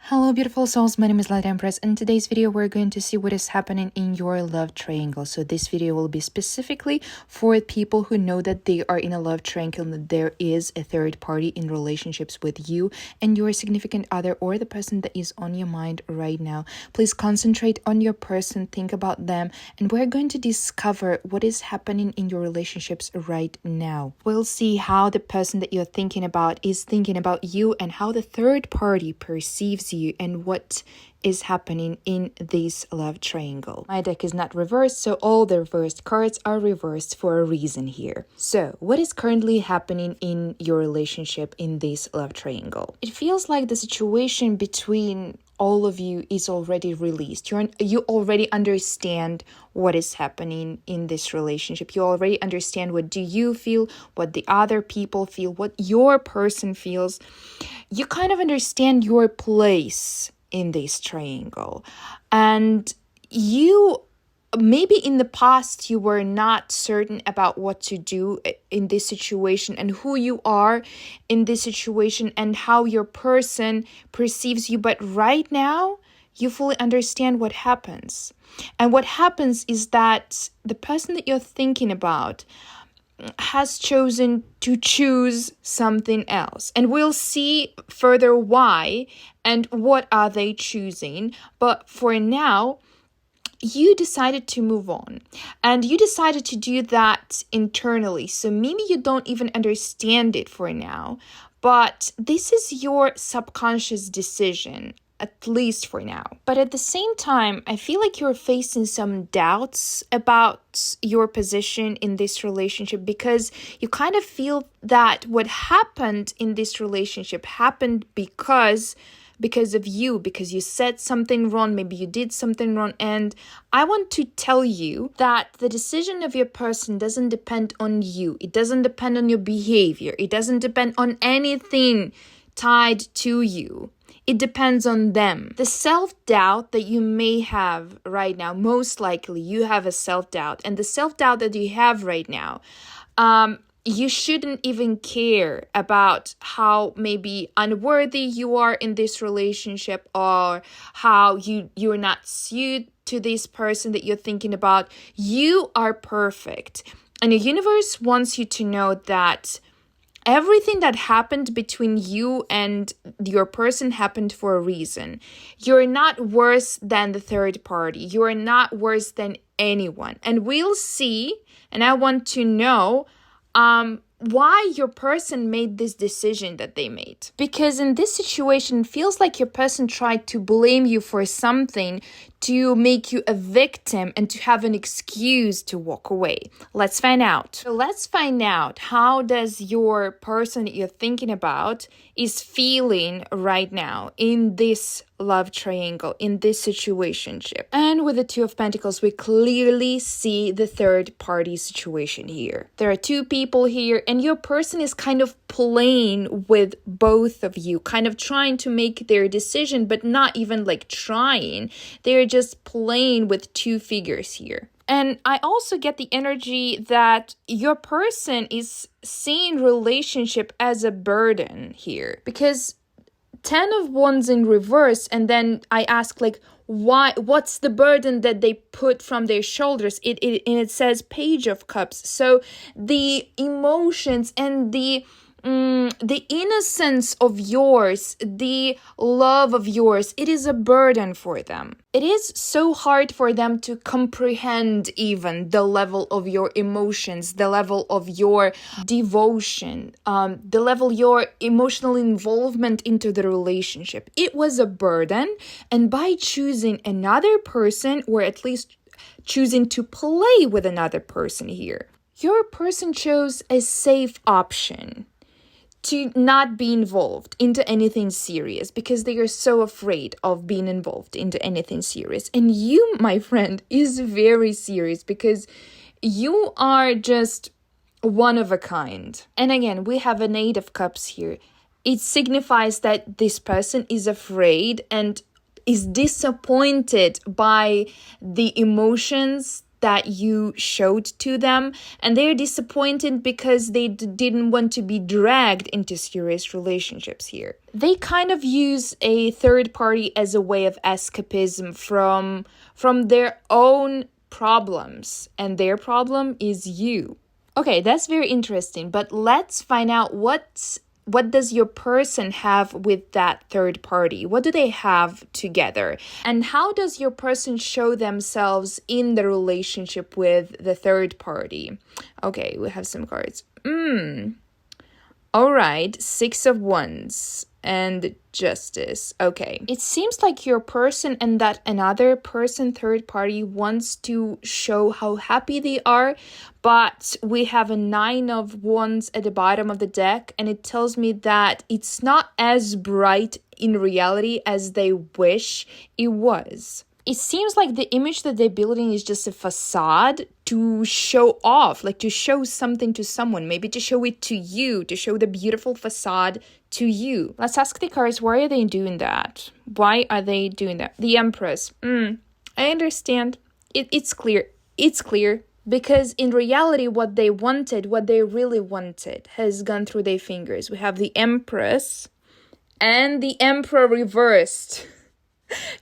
Hello beautiful souls, my name is Light Empress. In today's video we're going to see what is happening in your love triangle. So this video will be specifically for people who know that they are in a love triangle and that there is a third party in relationships with you and your significant other or the person that is on your mind right now. Please concentrate on your person, think about them, and we're going to discover what is happening in your relationships right now. We'll see how the person that you're thinking about is thinking about you and how the third party perceives you and what is happening in this love triangle. My deck is not reversed, so all the reversed cards are reversed for a reason here. So, what is currently happening in your relationship in this love triangle? It feels like the situation between all of you is already released. You already understand what is happening in this relationship. You already understand what do you feel, what the other people feel, what your person feels. You kind of understand your place in this triangle. And you maybe in the past you were not certain about what to do in this situation and who you are in this situation and how your person perceives you. But right now, you fully understand what happens. And what happens is that the person that you're thinking about has chosen to choose something else. And we'll see further why and what are they choosing. But for now, you decided to move on and you decided to do that internally. So maybe you don't even understand it for now, but this is your subconscious decision, at least for now. But at the same time, I feel like you're facing some doubts about your position in this relationship because you kind of feel that what happened in this relationship happened because of you, because you said something wrong, maybe you did something wrong. And I want to tell you that the decision of your person doesn't depend on you. It doesn't depend on your behavior. It doesn't depend on anything tied to you. It depends on them. The self-doubt that you may have right now, most likely you have a self-doubt. And the self-doubt that you have right now, you shouldn't even care about how maybe unworthy you are in this relationship or how you're not suited to this person that you're thinking about. You are perfect. And the universe wants you to know that everything that happened between you and your person happened for a reason. You're not worse than the third party. You're not worse than anyone. And we'll see, and I want to know why your person made this decision that they made. Because in this situation, it feels like your person tried to blame you for something to make you a victim and to have an excuse to walk away. Let's find out. So let's find out, how does your person that you're thinking about is feeling right now in this love triangle, in this situationship. And with the Two of Pentacles, we clearly see the third party situation here. There are two people here and your person is kind of playing with both of you, kind of trying to make their decision, but not even like trying. They're just playing with two figures here. And I also get the energy that your person is seeing relationship as a burden here, because 10 of Wands in reverse, and then I ask like, what's the burden that they put from their shoulders? It says Page of Cups. So the emotions and the innocence of yours, the love of yours, it is a burden for them. It is so hard for them to comprehend even the level of your emotions, the level of your devotion, the level your emotional involvement into the relationship. It was a burden, and by choosing another person, or at least choosing to play with another person here, your person chose a safe option to not be involved into anything serious because they are so afraid of being involved into anything serious. And you, my friend, is very serious because you are just one of a kind. And again, we have an Eight of Cups here. It signifies that this person is afraid and is disappointed by the emotions that you showed to them, and they're disappointed because they didn't want to be dragged into serious relationships here. They kind of use a third party as a way of escapism from their own problems, and their problem is you. Okay, that's very interesting, but let's find out what does your person have with that third party? What do they have together? And how does your person show themselves in the relationship with the third party? Okay, we have some cards. All right, 6 of Wands and Justice. Okay, it seems like your person and that another person, third party, wants to show how happy they are, but we have a 9 of Wands at the bottom of the deck, and it tells me that it's not as bright in reality as they wish it was. It seems like the image that they're building is just a facade to show off, like to show something to someone, maybe to show it to you, to show the beautiful facade to you. Let's ask the cards, why are they doing that? Why are they doing that? The Empress. I understand. It's clear. It's clear. Because in reality, what they wanted, what they really wanted, has gone through their fingers. We have the Empress and the Emperor reversed.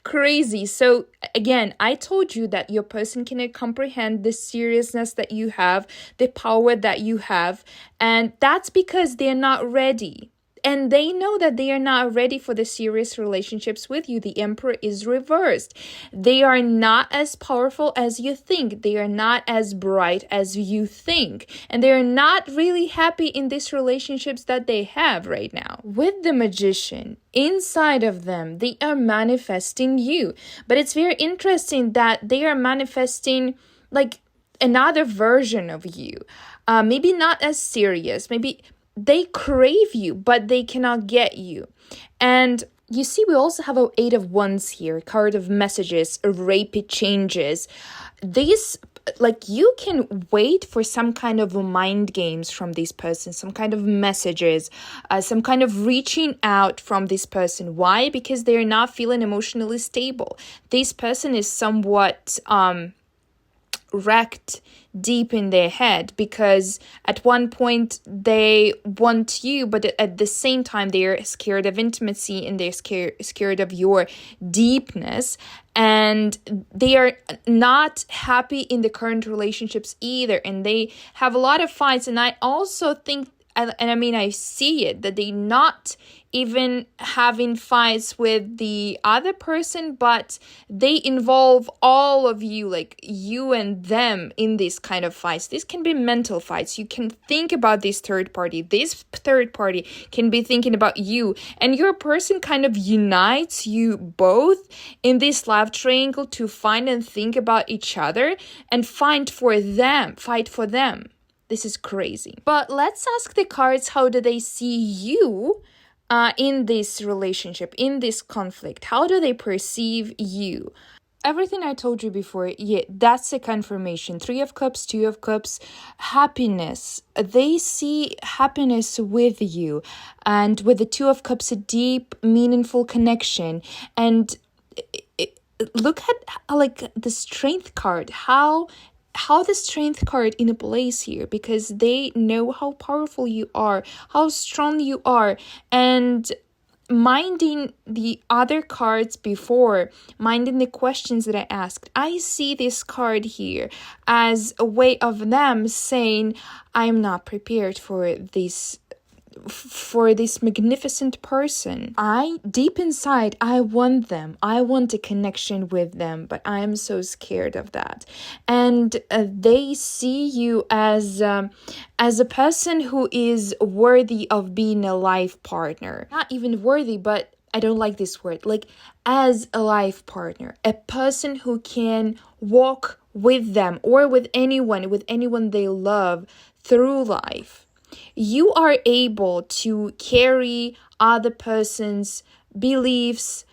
Crazy. So again, I told you that your person cannot comprehend the seriousness that you have, the power that you have, and that's because they're not ready. And they know that they are not ready for the serious relationships with you. The Emperor is reversed. They are not as powerful as you think. They are not as bright as you think. And they are not really happy in these relationships that they have right now. With the Magician, inside of them, they are manifesting you. But it's very interesting that they are manifesting like another version of you. Maybe not as serious, maybe they crave you, but they cannot get you. And you see, we also have an 8 of Wands here, card of messages, rapid changes. These, like, you can wait for some kind of mind games from this person, some kind of messages, some kind of reaching out from this person. Why? Because they're not feeling emotionally stable. This person is somewhat wrecked deep in their head, because at one point they want you, but at the same time they're scared of intimacy, and they're scared of your deepness, and they are not happy in the current relationships either, and they have a lot of fights. And I also think, and I mean, I see it, that they not even having fights with the other person, but they involve all of you, like you and them, in these kind of fights. This can be mental fights. You can think about this third party. This third party can be thinking about you, and your person kind of unites you both in this love triangle to find and think about each other and fight for them. This is crazy. But let's ask the cards, how do they see you in this relationship, in this conflict? How do they perceive you? Everything I told you before, yeah, that's a confirmation. 3 of Cups, 2 of Cups, happiness. They see happiness with you. And with the 2 of Cups, a deep, meaningful connection. And look at like the Strength card, how the Strength card in a place here, because they know how powerful you are, how strong you are. And minding the other cards before, minding the questions that I asked, I see this card here as a way of them saying, I'm not prepared for this magnificent person. Deep inside, I want them. I want a connection with them, but I am so scared of that. And they see you as a person who is worthy of being a life partner. Not even worthy, but I don't like this word. Like, as a life partner, a person who can walk with them or with anyone they love through life. You are able to carry other person's beliefs,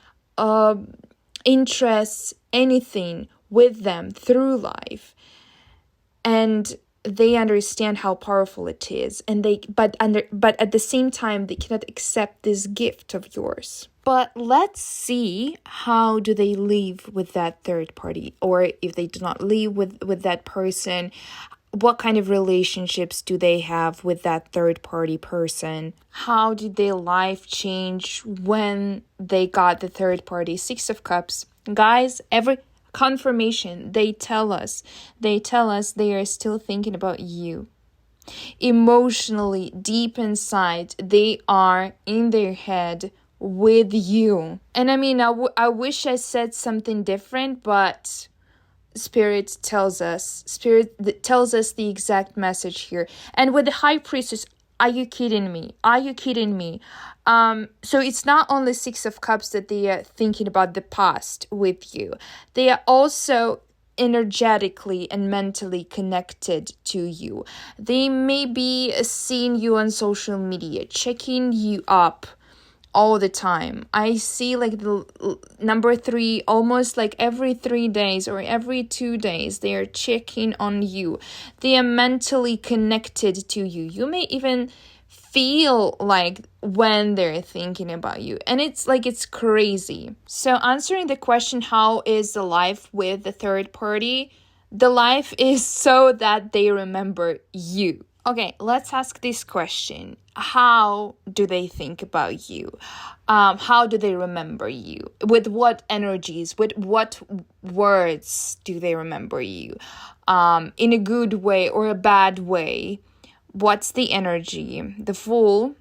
interests, anything with them through life. And they understand how powerful it is, and but at the same time they cannot accept this gift of yours. But let's see, how do they live with that third party? Or if they do not live with that person, what kind of relationships do they have with that third party person? How did their life change when they got the third party? Six of Cups. Guys, every confirmation, they tell us they are still thinking about you. Emotionally, deep inside, they are in their head with you. And I mean, I wish I said something different, but Spirit tells us the exact message here. And with the High Priestess, are you kidding me? So it's not only Six of Cups that they are thinking about the past with you. They are also energetically and mentally connected to you. They may be seeing you on social media, checking you up all the time. I see like the number 3 almost like every 3 days or every 2 days they are checking on you. They are mentally connected to you. You may even feel like when they're thinking about you, and it's crazy. So answering the question, how is the life with the third party? The life is so that they remember you. Okay, let's ask this question. How do they think about you? How do they remember you? With what energies? With what words do they remember you? In a good way or a bad way? What's the energy? The Fool.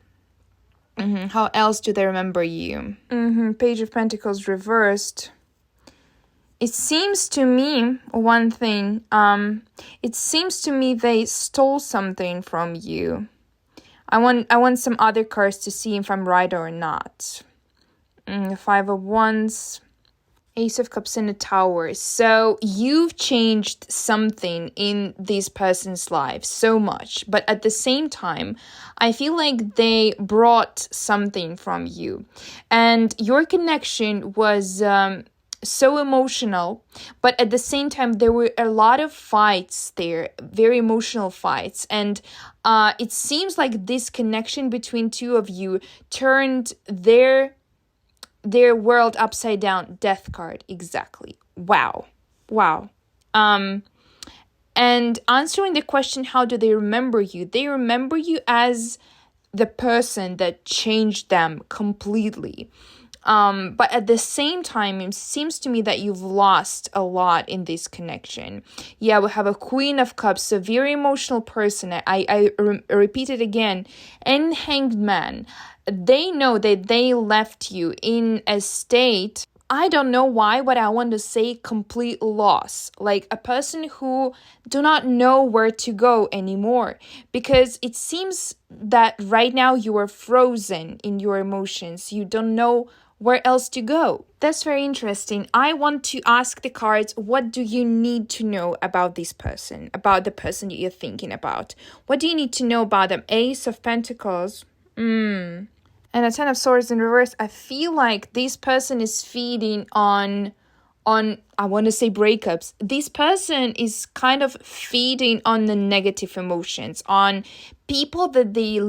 How else do they remember you? Page of Pentacles reversed. It seems to me one thing. It seems to me they stole something from you. I want some other cards to see if I'm right or not. 5 of Wands, Ace of Cups in the Tower. So you've changed something in this person's life so much, but at the same time, I feel like they brought something from you, and your connection was so emotional, but at the same time there were a lot of fights there, very emotional fights, and it seems like this connection between two of you turned their world upside down. Death card, exactly. Wow. And answering the question, how do they remember you? They remember you as the person that changed them completely. But at the same time, it seems to me that you've lost a lot in this connection. Yeah, we have a Queen of Cups, a very emotional person. I repeat it again. And Hanged Man. They know that they left you in a state, I don't know why, but I want to say complete loss. Like a person who do not know where to go anymore. Because it seems that right now you are frozen in your emotions. You don't know where else to go. That's very interesting. I want to ask the cards, what do you need to know about this person? About the person that you're thinking about? What do you need to know about them? Ace of Pentacles. And a Ten of Swords in reverse. I feel like this person is feeding on I want to say breakups. This person is kind of feeding on the negative emotions, on people that they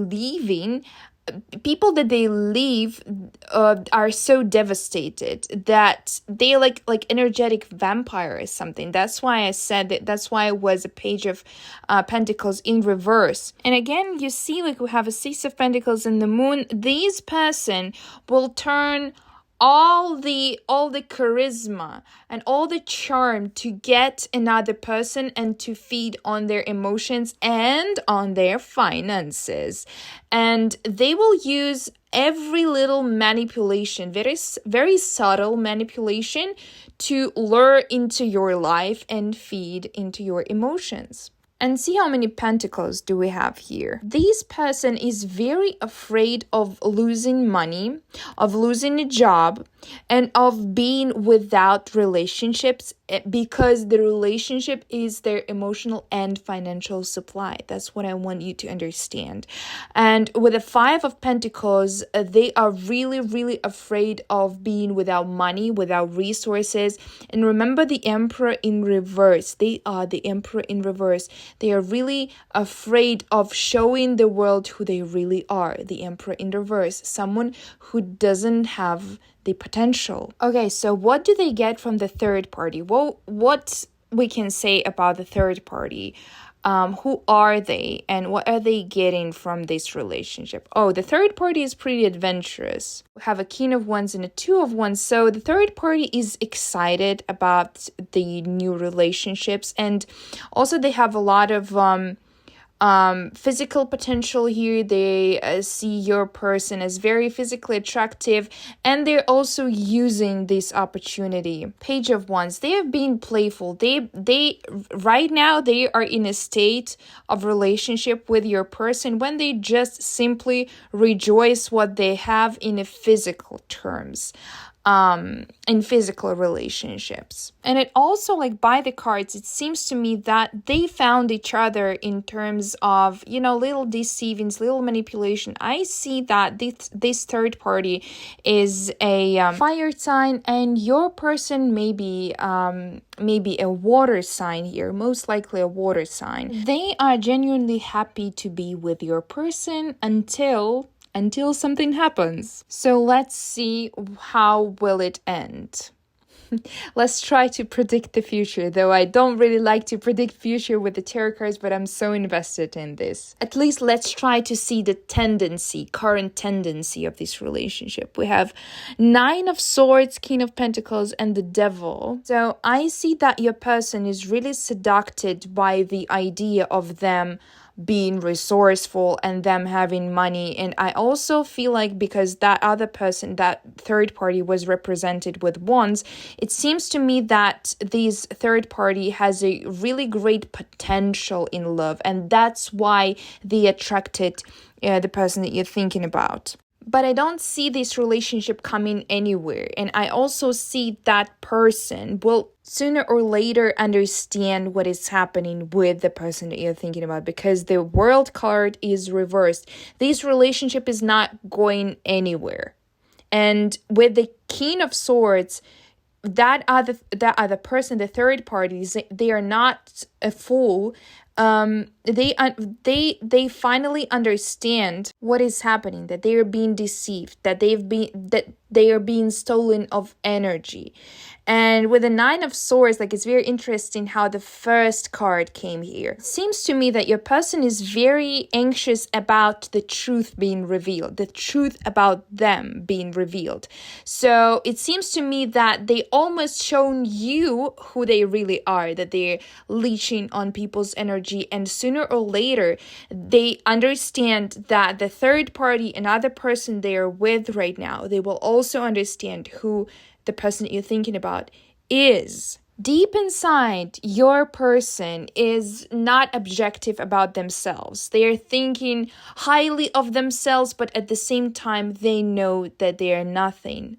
leave are so devastated that they like energetic vampire or something. That's why I said that. That's why it was a Page of Pentacles in reverse. And again, you see, like, we have a Six of Pentacles in the Moon. This person will turn all the charisma and all the charm to get another person and to feed on their emotions and on their finances. And they will use every little manipulation, very, very subtle manipulation, to lure into your life and feed into your emotions. And see how many pentacles do we have here. This person is very afraid of losing money, of losing a job, and of being without relationships, because the relationship is their emotional and financial supply. That's what I want you to understand. And with the Five of Pentacles, they are really, really afraid of being without money, without resources. And remember the Emperor in reverse. They are the Emperor in reverse. They are really afraid of showing the world who they really are. The Emperor in reverse. Someone who doesn't have the potential. Okay, so what do they get from the third party? Well, what we can say about the third party? Who are they and what are they getting from this relationship? Oh, the third party is pretty adventurous. We have a King of Wands and a Two of Wands. So the third party is excited about the new relationships, and also they have a lot of physical potential here. They see your person as very physically attractive, and they're also using this opportunity. Page of Wands, they have been playful. They right now they are in a state of relationship with your person when they just simply rejoice what they have in a physical terms, in physical relationships. And it also, like, by the cards, it seems to me that they found each other in terms of, little deceivings, little manipulation. I see that this third party is a fire sign, and your person maybe a water sign here, most likely a water sign. They are genuinely happy to be with your person until something happens. So let's see how will it end. Let's try to predict the future, though I don't really like to predict future with the tarot cards, but I'm so invested in this. At least let's try to see the current tendency of this relationship. We have Nine of Swords, King of Pentacles, and the Devil. So I see that your person is really seduced by the idea of them being resourceful and them having money. And I also feel like because that other person, that third party, was represented with wands, it seems to me that this third party has a really great potential in love, and that's why they attracted the person that you're thinking about. But I don't see this relationship coming anywhere. And I also see that person will sooner or later understand what is happening with the person that you're thinking about, because the World card is reversed. This relationship is not going anywhere. And with the King of Swords, that other person, the third parties, they are not a fool. They finally understand what is happening, that they are being deceived, that they are being stolen of energy. And with the Nine of Swords, like, it's very interesting how the first card came here. It seems to me that your person is very anxious about the truth being revealed, the truth about them being revealed. So it seems to me that they almost shown you who they really are, that they're leeching on people's energy, and sooner or later they understand that the third party, another person they are with right now, they will also understand who the person that you're thinking about is. Deep inside, your person is not objective about themselves. They are thinking highly of themselves, but at the same time, they know that they are nothing.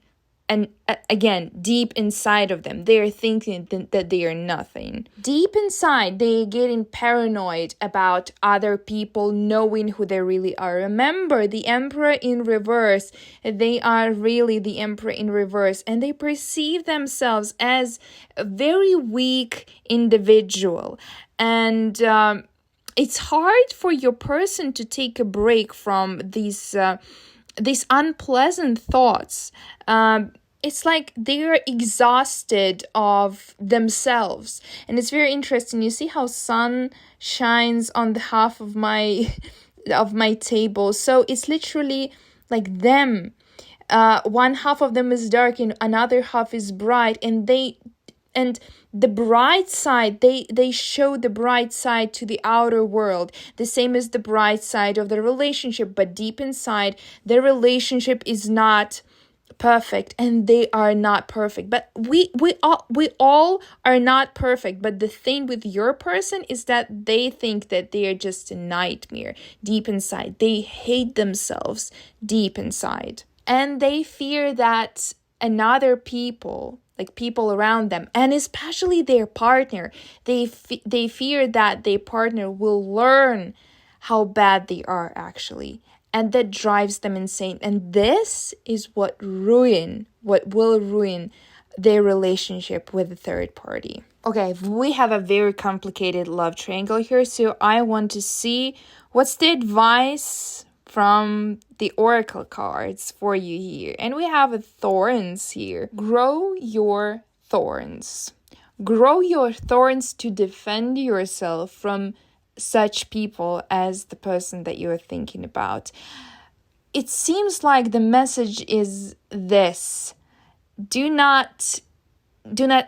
And again, deep inside of them, they are thinking that they are nothing. Deep inside, they are getting paranoid about other people knowing who they really are. Remember, the Emperor in reverse, they are really the Emperor in reverse, and they perceive themselves as a very weak individual. And it's hard for your person to take a break from these unpleasant thoughts. It's like they're exhausted of themselves. And it's very interesting. You see how sun shines on the half of my table. So it's literally like them. One half of them is dark and another half is bright. And the bright side, they show the bright side to the outer world, the same as the bright side of the relationship. But deep inside, the relationship is not perfect, and they are not perfect. But we all are not perfect. But the thing with your person is that they think that they are just a nightmare deep inside. They hate themselves deep inside, and they fear that another people, like people around them, and especially their partner, they fear that their partner will learn how bad they are actually. And that drives them insane. And this is what will ruin their relationship with the third party. Okay, we have a very complicated love triangle here. So I want to see what's the advice from the oracle cards for you here. And we have a thorns here. Grow your thorns. Grow your thorns to defend yourself from such people as the person that you're thinking about. It seems like the message is this: do not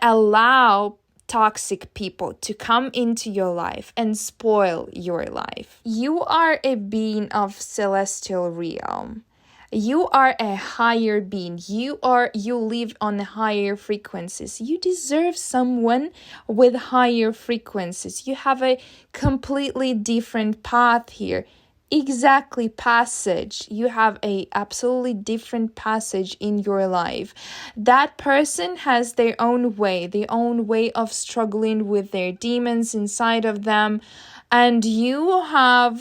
allow toxic people to come into your life and spoil your life. You are a being of celestial realm. You are a higher being. You live on higher frequencies. You deserve someone with higher frequencies. You have a completely different path here. Exactly, passage. You have a absolutely different passage in your life. That person has their own way of struggling with their demons inside of them, and you have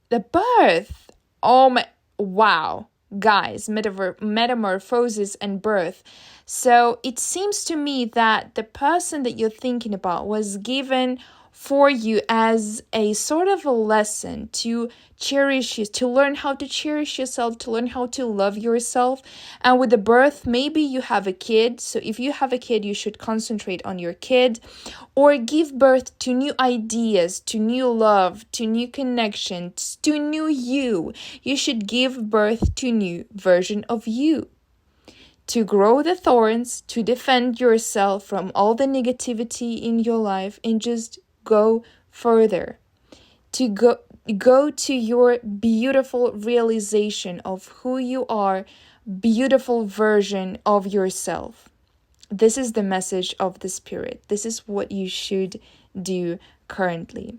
the birth. Oh my, wow, guys, metamorphosis and birth. So it seems to me that the person that you're thinking about was given for you as a sort of a lesson to cherish you, to learn how to cherish yourself, to learn how to love yourself. And with the birth, maybe you have a kid. So if you have a kid, you should concentrate on your kid, or give birth to new ideas, to new love, to new connections, to new you. You should give birth to new version of you. To grow the thorns, to defend yourself from all the negativity in your life, and just go further, to go to your beautiful realization of who you are, beautiful version of yourself. This is the message of the spirit. This is what you should do currently.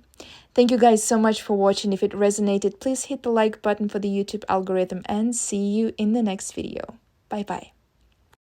Thank you guys so much for watching. If it resonated, please hit the like button for the YouTube algorithm, and see you in the next video. Bye bye.